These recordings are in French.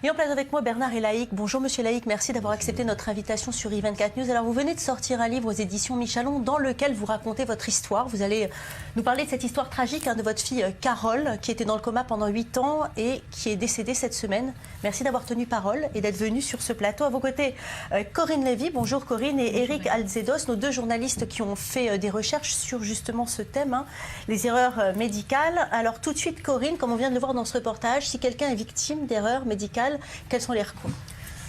Et en place avec moi, Bernard Elaïc. Bonjour Monsieur Elaïc, merci d'avoir accepté notre invitation sur i24 News. Alors vous venez de sortir un livre aux éditions Michalon dans lequel vous racontez votre histoire. Vous allez nous parler de cette histoire tragique de votre fille Carole, qui était dans le coma pendant 8 ans et qui est décédée cette semaine. Merci d'avoir tenu parole et d'être venu sur ce plateau. À vos côtés, Corinne Lévy. Bonjour Corinne, et Eric Alzedos, nos deux journalistes qui ont fait des recherches sur justement ce thème, les erreurs médicales. Alors tout de suite Corinne, comme on vient de le voir dans ce reportage, si quelqu'un est victime d'erreurs médicales, quels sont les recours?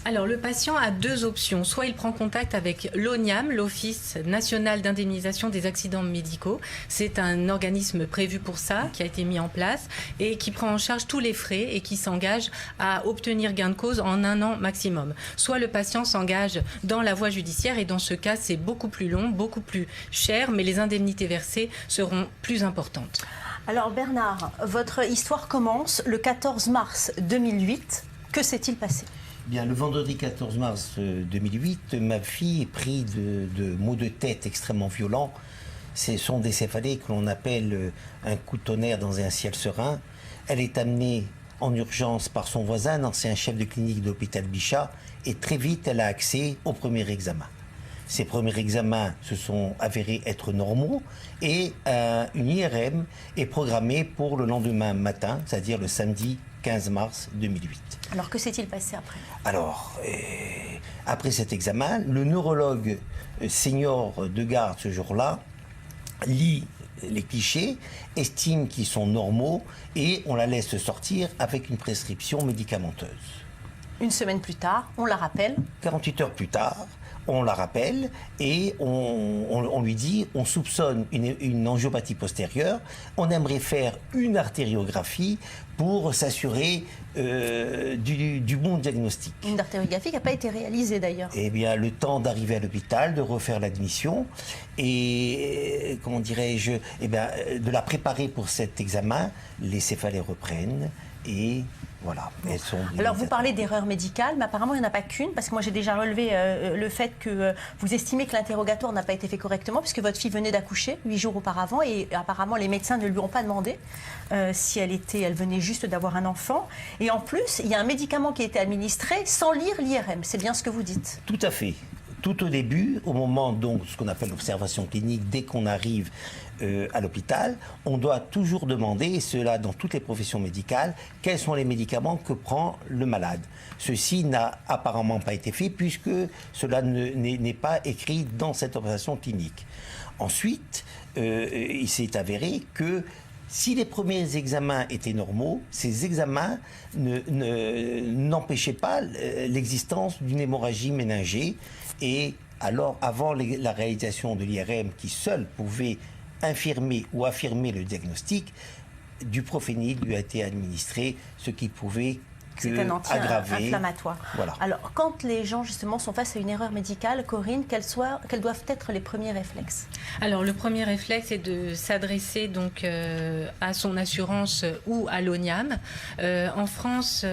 Alors, le patient a deux options. Soit il prend contact avec l'ONIAM, l'Office national d'indemnisation des accidents médicaux. C'est un organisme prévu pour ça, qui a été mis en place et qui prend en charge tous les frais et qui s'engage à obtenir gain de cause en 1 an maximum. Soit le patient s'engage dans la voie judiciaire et dans ce cas, c'est beaucoup plus long, beaucoup plus cher, mais les indemnités versées seront plus importantes. Alors Bernard, votre histoire commence le 14 mars 2008. Que s'est-il passé? Bien, le vendredi 14 mars 2008, ma fille est prise de maux de tête extrêmement violents. Ce sont des céphalées que l'on appelle un coup de tonnerre dans un ciel serein. Elle est amenée en urgence par son voisin, ancien chef de clinique de l'hôpital Bichat, et très vite, elle a accès au premier examen. Ces premiers examens se sont avérés être normaux et une IRM est programmée pour le lendemain matin, c'est-à-dire le samedi 15 mars 2008. Alors que s'est-il passé après? Alors, après cet examen, le neurologue senior de garde ce jour-là lit les clichés, estime qu'ils sont normaux et on la laisse sortir avec une prescription médicamenteuse. Une semaine plus tard, on la rappelle. 48 heures plus tard, on la rappelle et on lui dit, on soupçonne une angiopathie postérieure, on aimerait faire une artériographie pour s'assurer du bon diagnostic. Une artériographie qui n'a pas été réalisée d'ailleurs. Eh bien, le temps d'arriver à l'hôpital, de refaire l'admission et, comment dirais-je, eh bien, de la préparer pour cet examen, les céphalées reprennent et voilà. Elles sont alors vous parlez d'erreurs médicales, mais apparemment il n'y en a pas qu'une, parce que moi j'ai déjà relevé le fait que vous estimez que l'interrogatoire n'a pas été fait correctement, puisque votre fille venait d'accoucher 8 jours auparavant, et apparemment les médecins ne lui ont pas demandé si elle venait juste d'avoir un enfant. Et en plus, il y a un médicament qui a été administré sans lire l'IRM, c'est bien ce que vous dites? Tout à fait. Tout au début, au moment donc ce qu'on appelle l'observation clinique, dès qu'on arrive à l'hôpital, on doit toujours demander, et cela dans toutes les professions médicales, quels sont les médicaments que prend le malade. Ceci n'a apparemment pas été fait puisque cela n'est pas écrit dans cette observation clinique. Ensuite, il s'est avéré que si les premiers examens étaient normaux, ces examens n'empêchaient pas l'existence d'une hémorragie méningée. Et alors, avant la réalisation de l'IRM qui seule pouvait infirmer ou affirmer le diagnostic, du profénil lui a été administré, ce qui pouvait c'est un anti-inflammatoire. Voilà. Alors, quand les gens, justement, sont face à une erreur médicale, Corinne, quels doivent être les premiers réflexes? Alors, le premier réflexe est de s'adresser donc à son assurance ou à l'ONIAM. En France,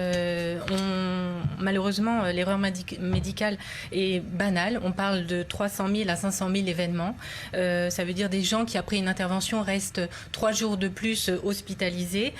malheureusement, l'erreur médicale est banale. On parle de 300 000 à 500 000 événements. Ça veut dire des gens qui, après une intervention, restent 3 jours de plus hospitalisés.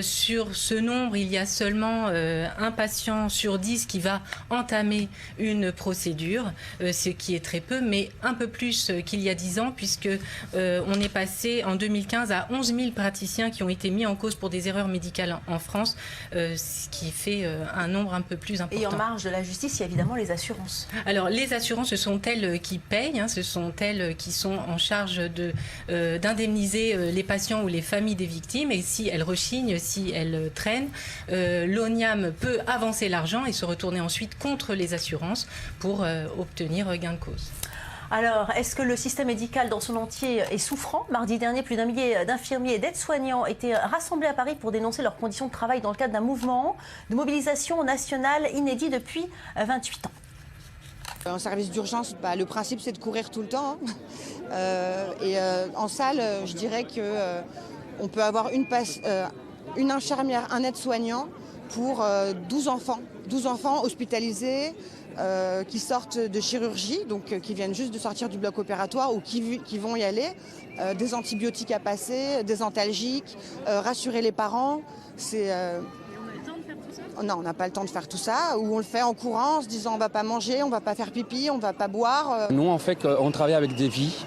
Sur ce nombre, il y a seulement un patient sur 10 qui va entamer une procédure, ce qui est très peu, mais un peu plus qu'il y a 10 ans, puisque on est passé en 2015 à 11 000 praticiens qui ont été mis en cause pour des erreurs médicales en France, ce qui fait un nombre un peu plus important. Et en marge de la justice, il y a évidemment les assurances. Alors, les assurances, ce sont elles qui payent, ce sont elles qui sont en charge d'indemniser les patients ou les familles des victimes, et si elles rechignent, si elles traînent, l'ONIAM peut avancer l'argent et se retourner ensuite contre les assurances pour obtenir gain de cause. Alors, est-ce que le système médical dans son entier est souffrant? Mardi dernier, plus d'1 millier d'infirmiers et d'aides-soignants étaient rassemblés à Paris pour dénoncer leurs conditions de travail dans le cadre d'un mouvement de mobilisation nationale inédit depuis 28 ans. En service d'urgence, le principe c'est de courir tout le temps. En salle, je dirais qu'on peut avoir une infirmière, un aide-soignant pour 12 enfants hospitalisés qui sortent de chirurgie, donc qui viennent juste de sortir du bloc opératoire ou qui vont y aller, des antibiotiques à passer, des antalgiques, rassurer les parents. Non, on n'a pas le temps de faire tout ça, ou on le fait en courant en se disant on va pas manger, on va pas faire pipi, on va pas boire. Nous, en fait, on travaille avec des vies,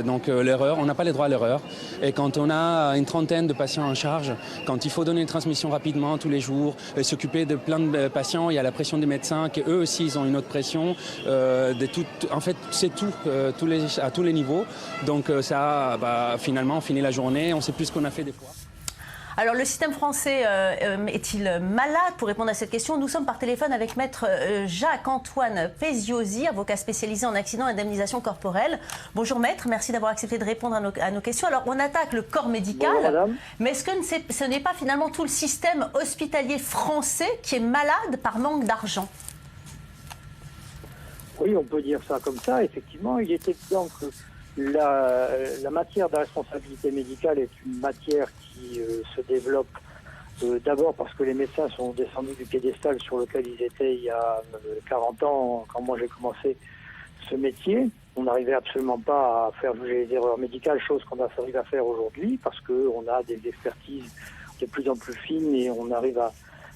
donc l'erreur, on n'a pas le droit à l'erreur. Et quand on a une trentaine de patients en charge, quand il faut donner une transmission rapidement tous les jours, s'occuper de plein de patients, il y a la pression des médecins, qu'eux aussi, ils ont une autre pression. En fait, c'est tout, à tous les niveaux. Donc ça, finalement, on finit la journée, on ne sait plus ce qu'on a fait des fois. Alors, le système français est-il malade? Pour répondre à cette question, nous sommes par téléphone avec maître Jacques-Antoine Pesiosi, avocat spécialisé en accidents et indemnisation corporelle. Bonjour maître, merci d'avoir accepté de répondre à nos questions. Alors, on attaque le corps médical, bonjour, mais est-ce que ce n'est pas finalement tout le système hospitalier français qui est malade par manque d'argent? Oui, on peut dire ça comme ça. Effectivement, il est évident que la matière de responsabilité médicale est une matière qui se développe d'abord parce que les médecins sont descendus du piédestal sur lequel ils étaient il y a 40 ans, quand moi j'ai commencé ce métier. On n'arrivait absolument pas à faire juger les erreurs médicales, chose qu'on arrive à faire aujourd'hui parce qu'on a des expertises de plus en plus fines et on arrive à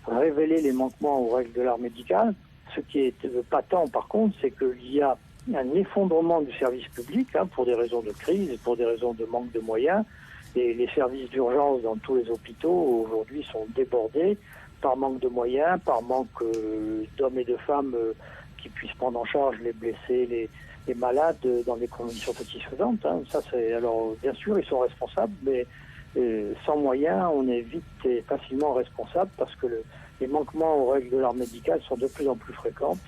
révéler les manquements aux règles de l'art médical. Ce qui est patent par contre, c'est qu'il y a un effondrement du service public pour des raisons de crise, pour des raisons de manque de moyens. Et les services d'urgence dans tous les hôpitaux aujourd'hui sont débordés par manque de moyens, par manque d'hommes et de femmes qui puissent prendre en charge les blessés, les malades dans des conditions satisfaisantes. Ça, alors bien sûr, ils sont responsables, mais sans moyens, on est vite et facilement responsable parce que les manquements aux règles de l'art médical sont de plus en plus fréquents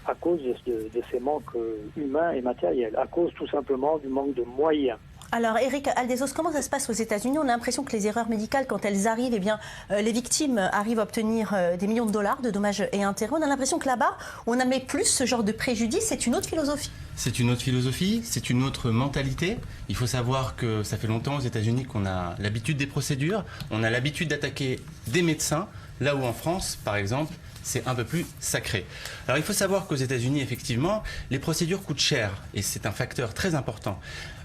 à cause de ces manques humains et matériels, à cause tout simplement du manque de moyens. Alors, Eric Aldezos, comment ça se passe aux États-Unis? On a l'impression que les erreurs médicales, quand elles arrivent, eh bien, les victimes arrivent à obtenir des millions de dollars de dommages et intérêts. On a l'impression que là-bas, on n'admet plus ce genre de préjudice. C'est une autre philosophie. C'est une autre philosophie, c'est une autre mentalité. Il faut savoir que ça fait longtemps aux États-Unis qu'on a l'habitude des procédures. On a l'habitude d'attaquer des médecins, là où en France, par exemple, c'est un peu plus sacré. Alors il faut savoir qu'aux États-Unis, effectivement, les procédures coûtent cher et c'est un facteur très important.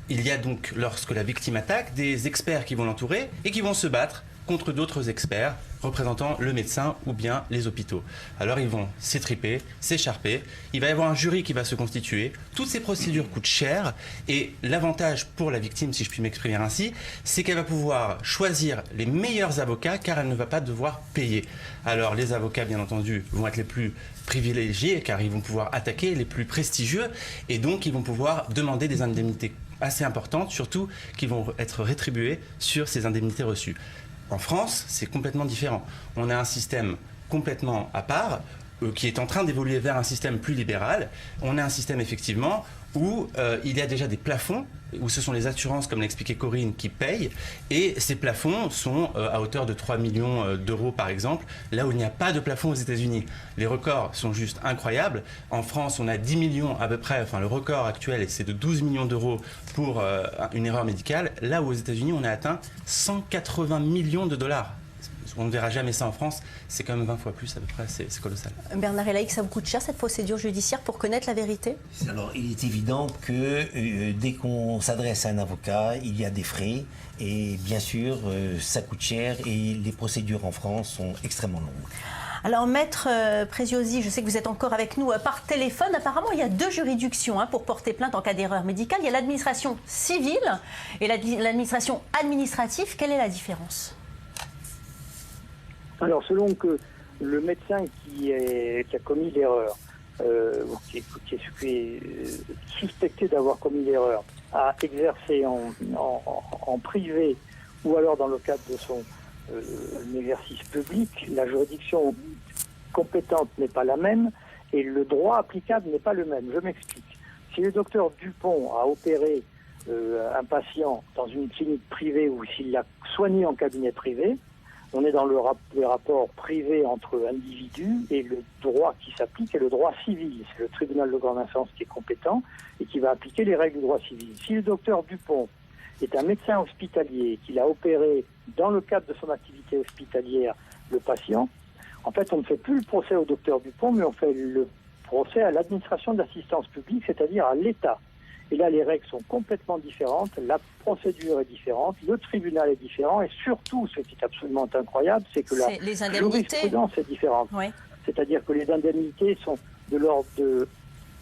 Il y a donc, lorsque la victime attaque, des experts qui vont l'entourer et qui vont se battre contre d'autres experts représentant le médecin ou bien les hôpitaux. Alors ils vont s'étriper, s'écharper, il va y avoir un jury qui va se constituer, toutes ces procédures coûtent cher et l'avantage pour la victime, si je puis m'exprimer ainsi, c'est qu'elle va pouvoir choisir les meilleurs avocats car elle ne va pas devoir payer. Alors les avocats bien entendu vont être les plus privilégiés car ils vont pouvoir attaquer les plus prestigieux et donc ils vont pouvoir demander des indemnités assez importantes, surtout qui vont être rétribuées sur ces indemnités reçues. En France, c'est complètement différent. On a un système complètement à part, qui est en train d'évoluer vers un système plus libéral. On a un système effectivement où il y a déjà des plafonds, où ce sont les assurances, comme l'a expliqué Corinne, qui payent. Et ces plafonds sont à hauteur de 3 millions d'euros par exemple, là où il n'y a pas de plafond aux États-Unis. Les records sont juste incroyables. En France, on a 10 millions à peu près, enfin le record actuel, c'est de 12 millions d'euros pour une erreur médicale. Là où aux États-Unis, on a atteint 180 millions de dollars. On ne verra jamais ça en France, c'est quand même 20 fois plus à peu près, c'est colossal. Bernard Elaïc, ça vous coûte cher cette procédure judiciaire pour connaître la vérité? Alors, il est évident que dès qu'on s'adresse à un avocat, il y a des frais et bien sûr, ça coûte cher et les procédures en France sont extrêmement longues. Alors, maître Pesiosi, je sais que vous êtes encore avec nous par téléphone. Apparemment, il y a deux juridictions pour porter plainte en cas d'erreur médicale. Il y a l'administration civile et l'administration administrative. Quelle est la différence? Alors, selon que le médecin qui a commis l'erreur, qui est suspecté d'avoir commis l'erreur, a exercé en privé ou alors dans le cadre de son exercice public, la juridiction compétente n'est pas la même et le droit applicable n'est pas le même. Je m'explique. Si le docteur Dupont a opéré un patient dans une clinique privée ou s'il l'a soigné en cabinet privé, on est dans les rapports privés entre individus et le droit qui s'applique est le droit civil. C'est le tribunal de grande instance qui est compétent et qui va appliquer les règles du droit civil. Si le docteur Dupont est un médecin hospitalier qu'il a opéré dans le cadre de son activité hospitalière le patient, en fait on ne fait plus le procès au docteur Dupont mais on fait le procès à l'administration de l'assistance publique, c'est-à-dire à l'État. Et là, les règles sont complètement différentes, la procédure est différente, le tribunal est différent, et surtout, ce qui est absolument incroyable, c'est que la jurisprudence est différente. Oui. C'est-à-dire que les indemnités sont de l'ordre de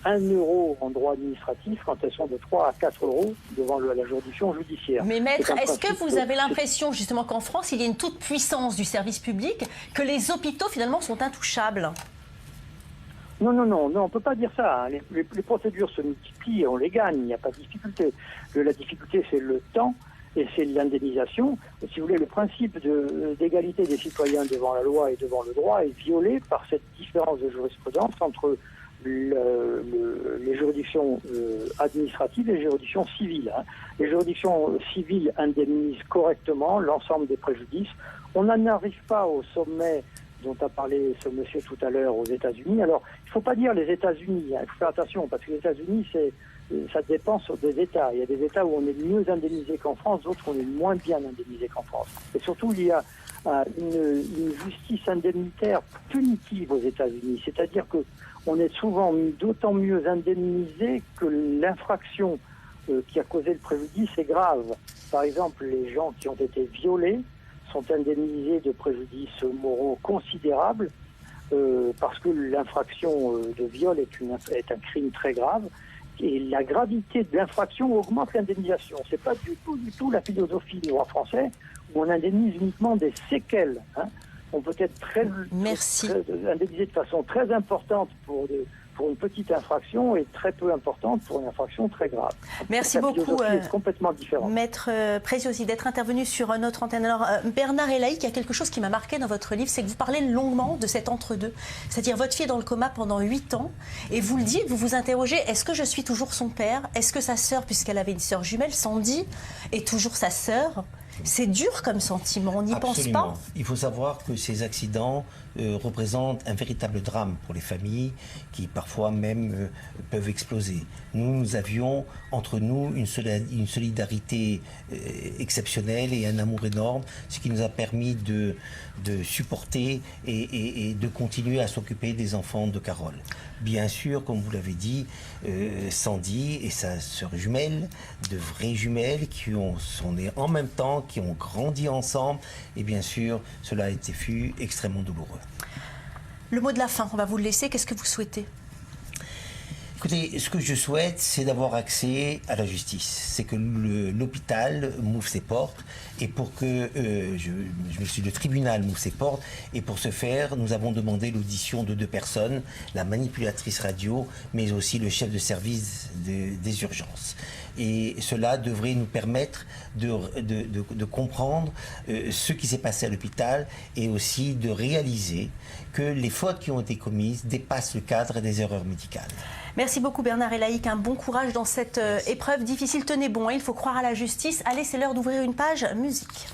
1 euro en droit administratif quand elles sont de 3 à 4 euros devant la juridiction judiciaire. Mais maître, est-ce que vous avez l'impression justement qu'en France, il y a une toute puissance du service public, que les hôpitaux finalement sont intouchables? Non, on ne peut pas dire ça. Hein. Les procédures se multiplient et on les gagne, il n'y a pas de difficulté. La difficulté, c'est le temps et c'est l'indemnisation. Si vous voulez, le principe d'égalité des citoyens devant la loi et devant le droit est violé par cette différence de jurisprudence entre les juridictions administratives et les juridictions civiles. Hein. Les juridictions civiles indemnisent correctement l'ensemble des préjudices. On n'en arrive pas au sommet dont a parlé ce monsieur tout à l'heure aux États-Unis. Alors, il ne faut pas dire les États-Unis, hein, il faut faire attention, parce que les États-Unis, ça dépend sur des États. Il y a des États où on est mieux indemnisé qu'en France, d'autres où on est moins bien indemnisé qu'en France. Et surtout, il y a une justice indemnitaire punitive aux États-Unis, c'est-à-dire que on est souvent d'autant mieux indemnisé que l'infraction qui a causé le préjudice est grave. Par exemple, les gens qui ont été violés sont indemnisés de préjudices moraux considérables parce que l'infraction de viol est un crime très grave et la gravité de l'infraction augmente l'indemnisation. C'est pas du tout la philosophie du droit français où on indemnise uniquement des séquelles. Hein. On peut être indemnisé de façon très importante pour une petite infraction et très peu importante pour une infraction très grave. Merci beaucoup, est complètement différente. Maître Preziosi, d'être intervenu sur notre antenne. Alors, Bernard Elaïc, il y a quelque chose qui m'a marqué dans votre livre, c'est que vous parlez longuement de cet entre-deux. C'est-à-dire, votre fille est dans le coma pendant 8 ans, et vous le dites, vous vous interrogez, est-ce que je suis toujours son père? Est-ce que sa sœur, puisqu'elle avait une sœur jumelle, Sandy, est toujours sa sœur? C'est dur comme sentiment, on n'y pense pas. Il faut savoir que ces accidents représentent un véritable drame pour les familles qui parfois même peuvent exploser. Nous avions entre nous une solidarité exceptionnelle et un amour énorme, ce qui nous a permis de supporter et de continuer à s'occuper des enfants de Carole. Bien sûr, comme vous l'avez dit, Sandy et sa sœur jumelle, de vraies jumelles qui sont nées en même temps, qui ont grandi ensemble, et bien sûr, cela a été extrêmement douloureux. Le mot de la fin, on va vous le laisser. Qu'est-ce que vous souhaitez? Écoutez, ce que je souhaite, c'est d'avoir accès à la justice. C'est que l'hôpital m'ouvre ses portes et pour que le tribunal m'ouvre ses portes. Et pour ce faire, nous avons demandé l'audition de 2 personnes, la manipulatrice radio, mais aussi le chef de service des urgences. Et cela devrait nous permettre de comprendre ce qui s'est passé à l'hôpital et aussi de réaliser que les fautes qui ont été commises dépassent le cadre des erreurs médicales. Merci beaucoup Bernard Elaïc, un bon courage dans cette épreuve difficile. Tenez bon, il faut croire à la justice. Allez, c'est l'heure d'ouvrir une page musique.